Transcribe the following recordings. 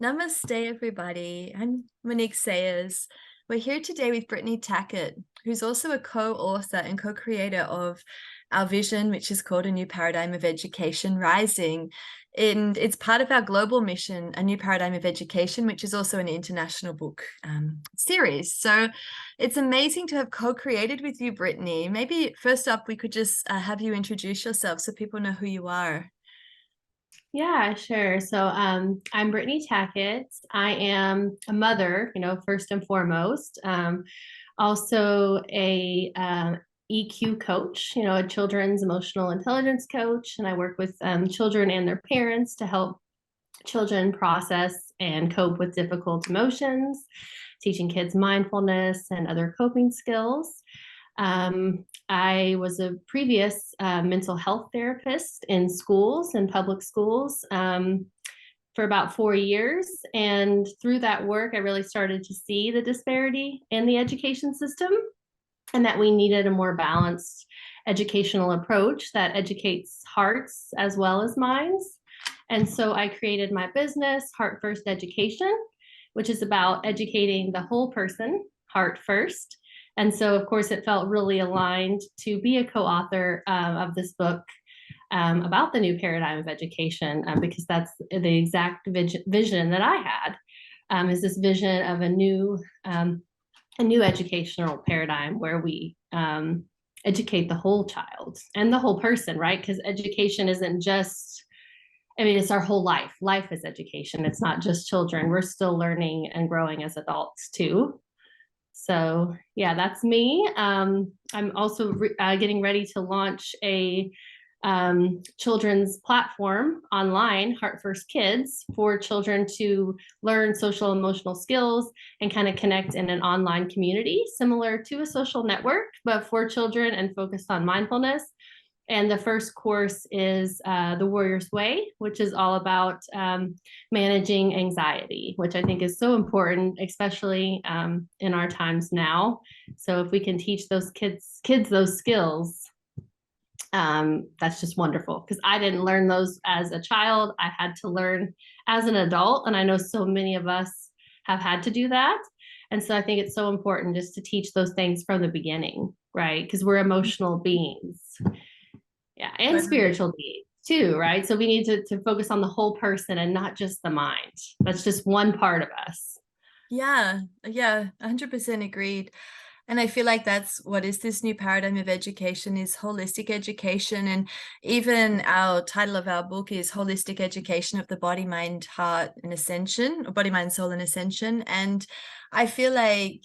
Namaste, everybody. I'm Monique Sayers. We're here today with Brittany Tackett, who's also a co-author and co-creator of our vision, which is called A New Paradigm of Education Rising. And it's part of our global mission, A New Paradigm of Education, which is also an international book series. So it's amazing to have co-created with you, Brittany. Maybe first up, we could just have you introduce yourself so people know who you are. Yeah, sure. I'm Brittany Tackett. I am a mother, first and foremost. Also a EQ coach, a children's emotional intelligence coach, and I work with children and their parents to help children process and cope with difficult emotions, teaching kids mindfulness and other coping skills. I was a previous mental health therapist in schools and public schools for about 4 years. And through that work, I really started to see the disparity in the education system and that we needed a more balanced educational approach that educates hearts as well as minds. And so I created my business, Heart First Education, which is about educating the whole person, heart first. And so, of course, it felt really aligned to be a co author of this book about the new paradigm of education, because that's the exact vision that I had. Is this vision of a new educational paradigm where we educate the whole child and the whole person, right? Because education isn't just, it's our whole life. Life is education. It's not just children. We're still learning and growing as adults too. So yeah, that's me. I'm also getting ready to launch a children's platform online, Heart First Kids, for children to learn social emotional skills and kind of connect in an online community similar to a social network, but for children and focused on mindfulness. And the first course is The Warrior's Way, which is all about managing anxiety, which I think is so important, especially in our times now. So if we can teach those kids those skills, that's just wonderful, because I didn't learn those as a child. I had to learn as an adult, and I know so many of us have had to do that. And so I think it's so important just to teach those things from the beginning, right? Because we're emotional beings. Yeah, and Totally. spiritual beings too, right? So we need to focus on the whole person and not just the mind. That's just one part of us. Yeah, 100% agreed. And I feel like that's what is this new paradigm of education is holistic education. And even our title of our book is Holistic Education of the Body, Mind, Heart, and Ascension, or Body, Mind, Soul, and Ascension. And I feel like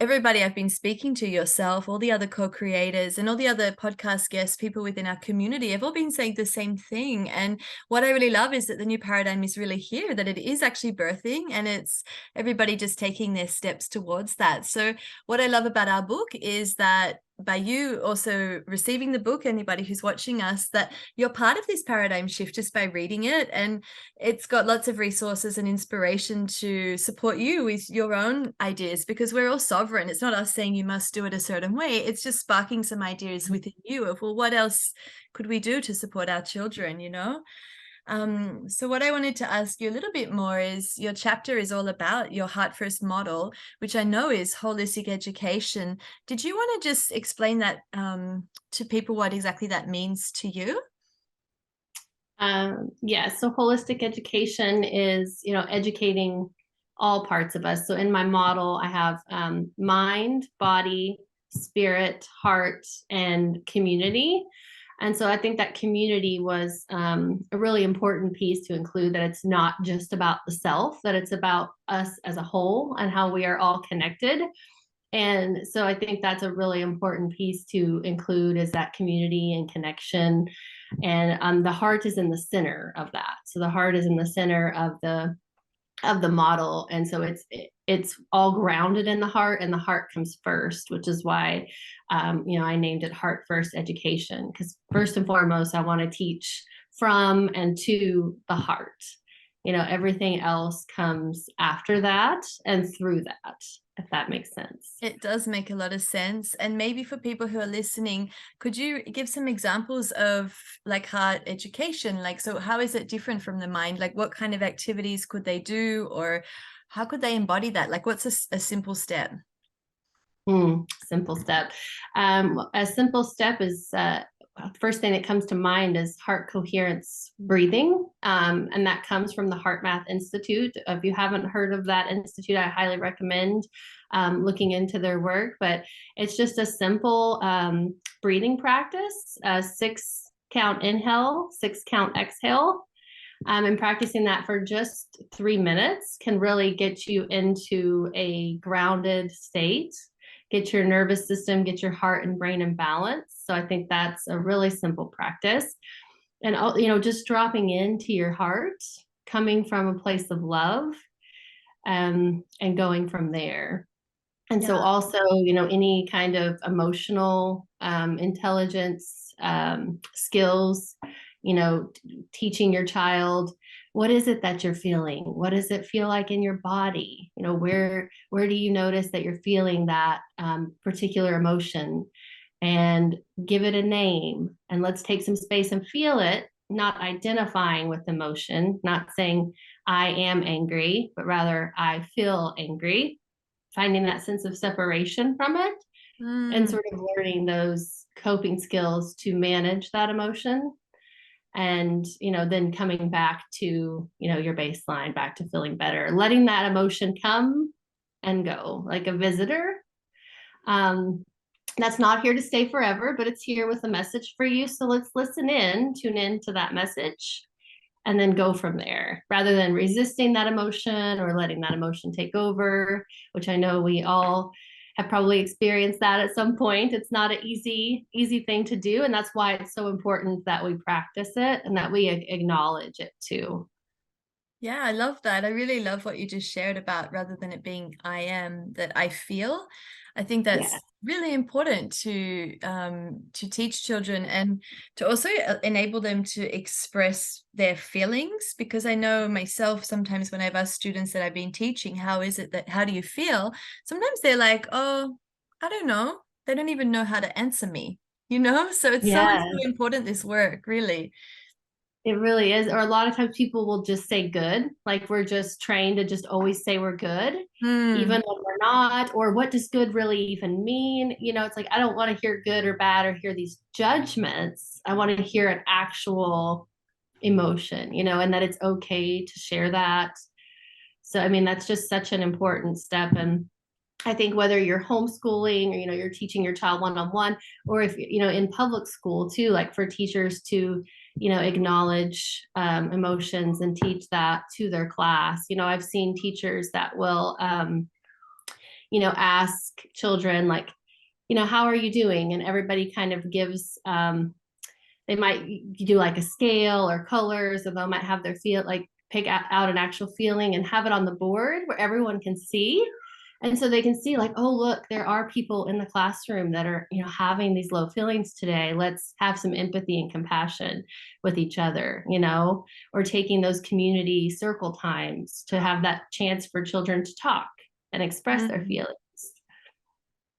everybody I've been speaking to, yourself, all the other co-creators and all the other podcast guests, people within our community have all been saying the same thing. And what I really love is that the new paradigm is really here, that it is actually birthing, and it's everybody just taking their steps towards that. So what I love about our book is that by you also receiving the book, anybody who's watching us, that you're part of this paradigm shift just by reading it. And it's got lots of resources and inspiration to support you with your own ideas, because we're all sovereign. It's not us saying you must do it a certain way. It's just sparking some ideas within you of, well, what else could we do to support our children, you know? So what I wanted to ask you a little bit more is, your chapter is all about your heart first model, which I know is holistic education. Did you want to just explain that to people, what exactly that means to you? Yeah, so holistic education is, educating all parts of us. So in my model, I have mind, body, spirit, heart, and community. And so I think that community was a really important piece to include, that it's not just about the self, that it's about us as a whole and how we are all connected. And so I think that's a really important piece to include, is that community and connection. And the heart is in the center of that. So the heart is in the center of the model, and so it's all grounded in the heart, and the heart comes first, which is why I named it Heart First Education, because first and foremost, I want to teach from and to the heart. Everything else comes after that and through that. if that makes sense. It does make a lot of sense. And maybe for people who are listening, could you give some examples of like heart education? Like, so how is it different from the mind? Like, what kind of activities could they do, or how could they embody that? Like, what's a simple step? Simple step. A simple step is first thing that comes to mind is heart coherence breathing. And that comes from the Heart Math Institute. If you haven't heard of that institute, I highly recommend looking into their work. But it's just a simple breathing practice, 6 count inhale, 6 count exhale. And practicing that for just 3 minutes can really get you into a grounded state, get your nervous system, get your heart and brain in balance. So I think that's a really simple practice. And, just dropping into your heart, coming from a place of love, and going from there. And so Yeah. also, any kind of emotional intelligence skills, teaching your child, what is it that you're feeling? What does it feel like in your body? Where do you notice that you're feeling that particular emotion? And give it a name. And let's take some space and feel it, not identifying with emotion, not saying I am angry, but rather I feel angry, finding that sense of separation from it, and Mm. sort of learning those coping skills to manage that emotion. And then coming back to your baseline, back to feeling better, letting that emotion come and go like a visitor. That's not here to stay forever, but it's here with a message for you. So let's tune in to that message, and then go from there, rather than resisting that emotion or letting that emotion take over, which I know we all have probably experienced that at some point. It's not an easy thing to do. And that's why it's so important that we practice it and that we acknowledge it too. Yeah, I love that. I really love what you just shared about, rather than it being I am, that I feel. I think Yeah. that's really important to teach children, and to also enable them to express their feelings, because I know myself, sometimes when I've asked students that I've been teaching, how do you feel? Sometimes they're like, "Oh, I don't know." They don't even know how to answer me, you know? So it's so, Yeah. so important, this work, really. It really is. Or a lot of times people will just say good. Like we're just trained to just always say we're good, Hmm. even when we're not. Or what does good really even mean? It's like I don't want to hear good or bad or hear these judgments. I want to hear an actual emotion, and that it's okay to share that. So, I mean, that's just such an important step. And I think whether you're homeschooling or you're teaching your child one-on-one, or if in public school too, like for teachers to acknowledge emotions and teach that to their class. I've seen teachers that will ask children like, how are you doing, and everybody kind of gives they might do like a scale or colors, or they might have their feel like pick out an actual feeling and have it on the board where everyone can see. And so they can see like, oh, look, there are people in the classroom that are, having these low feelings today. Let's have some empathy and compassion with each other, or taking those community circle times to have that chance for children to talk and express their Mm. feelings.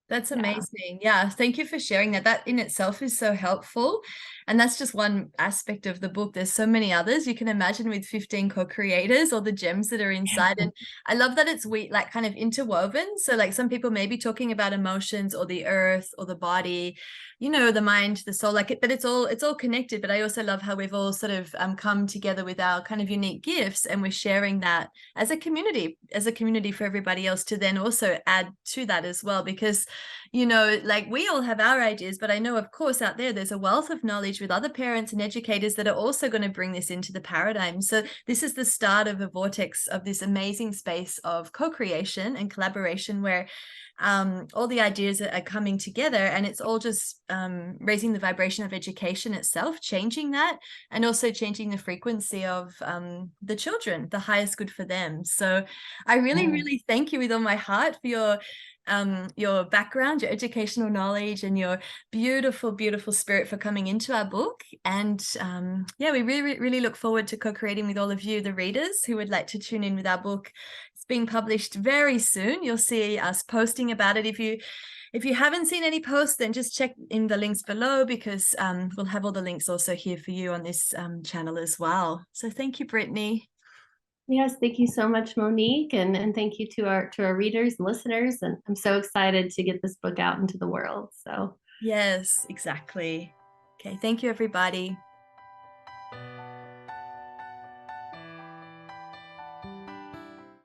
That's Yeah. amazing. Yeah, thank you for sharing that. That in itself is so helpful. And that's just one aspect of the book. There's so many others. You can imagine with 15 co-creators, all the gems that are inside. And I love that it's like kind of interwoven. So like some people may be talking about emotions or the earth or the body, the mind, the soul, like it, but it's all connected. But I also love how we've all sort of come together with our kind of unique gifts, and we're sharing that as a community for everybody else to then also add to that as well. Because like we all have our ideas, but I know, of course, out there's a wealth of knowledge with other parents and educators that are also going to bring this into the paradigm. So this is the start of a vortex of this amazing space of co-creation and collaboration, where all the ideas are coming together, and it's all just raising the vibration of education itself, changing that, and also changing the frequency of the children, the highest good for them. So I really, Yeah. really thank you with all my heart for your background, your educational knowledge, and your beautiful, beautiful spirit for coming into our book. And yeah, we really, really look forward to co-creating with all of you, the readers who would like to tune in with our book. being published very soon. You'll see us posting about it. If you haven't seen any posts, then just check in the links below, because we'll have all the links also here for you on this channel as well. So thank you, Brittany. Yes, thank you so much, Monique, and thank you to our readers and listeners. And I'm so excited to get this book out into the world. So Yes, exactly. Okay, thank you, everybody.